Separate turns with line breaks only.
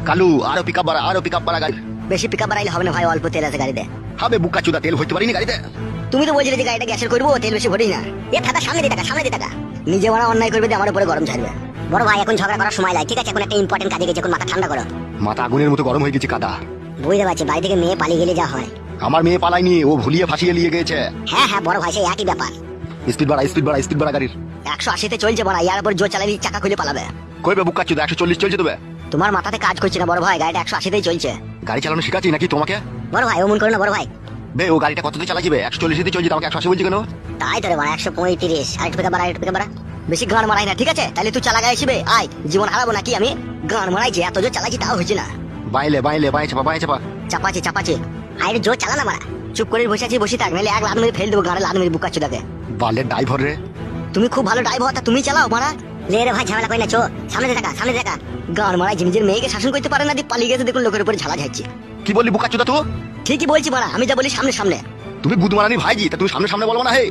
কালু আরো পিকআপ বাড়া গাড়ি।
বেশি পিকআপ বাড়াইলে হবে না ভাই, অল্প তেল আছে গাড়িতে।
হবে বুকা চুদা, তেল ভরতে পারিনি গাড়িতে।
তুমি তো বলছিলে যে গাড়িটা গ্যাসের করবো, তেল বেশি ভরি না। এ থাকা সামনে দিয়ে টাকা, সামনে দিয়ে টাকা। নিজে মারা অন্যায় করবে দিয়ে আমার উপরে গরম ছাড়বে। বড় ভাই এখন ঝগড়া করার সময় লাগে, ঠিক আছে? এখন একটা ইম্পর্টেন্ট কাজে গেছে, এখন মাথা ঠান্ডা করো।
মাথা আগুনের মতো গরম হয়ে গেছে কাদা।
বুঝতে পারছি, বাড়ি থেকে মেয়ে পালিয়ে গেলে যা হয়।
আমার মেয়ে পালায়নি, ও ভুলিয়ে ফাঁসিয়ে নিয়ে গেছে।
হ্যাঁ হ্যাঁ বড় ভাই, সেই একই ব্যাপার।
স্পিড বাড়া গাড়ির।
180-তে চলছে বড়, ইয়ার উপর জোর চালালে চাকা খুলে পালাবে।
কইবে বুকা চুদা 140 চলছে তবে।
তোমার মাথাতে কাজ করছে না বড় ভাই, গাড়িটা 180-তেই চলছে।
গাড়ি চালানো শিখাচ্ছি নাকি তোমাকে?
বড় ভাই অমন করো না বড় ভাই।
বে ও গাড়িটা কততে চালাছিবে? 140 চলছে, আমাকে 180 বলছি কেন?
তাই তো রে বড়, 135। আরেকটু পিকআপ বাড়া, আরেকটু পিকআপ বাড়া। বেশি গান মারাই না, ঠিক আছে? তাহলে তুই চালা গায়ে আসবে, আয় জীবন হারাবো নাকি আমি? গান মারাইছি, এত জোর চালাচ্ছি তাও হচ্ছে না।
বাইলে চাপা।
চাপাচ্ছি। আরে জোর চালা না মারা। চুপ করে বসে আছি, বসে থাক, নাহলে এক লাদ মেরে ফেল দেবো গাড়ি, লাদ মেরে বুকা চুদাকে।
বালের ড্রাইভার রে।
তুমি খুব ভালো ড্রাইভার, তা তুমি চালাও মারা। লে রে ভাই, ঝামেলা কই না, চো সামনে দেখা। গান মারাই নিজের মেয়েকে শাসন করতে পারে না, দিয়ে পালিয়ে গেছে, দেখুন লোকের উপরে ঝালা যাচ্ছে।
কি বললি বুকা চুদা তুই?
ঠিকই বলছি মারা, আমি যা বলি সামনে।
তুমি গুদমারানি ভাইজি, তা তুমি সামনে বলবো না হে।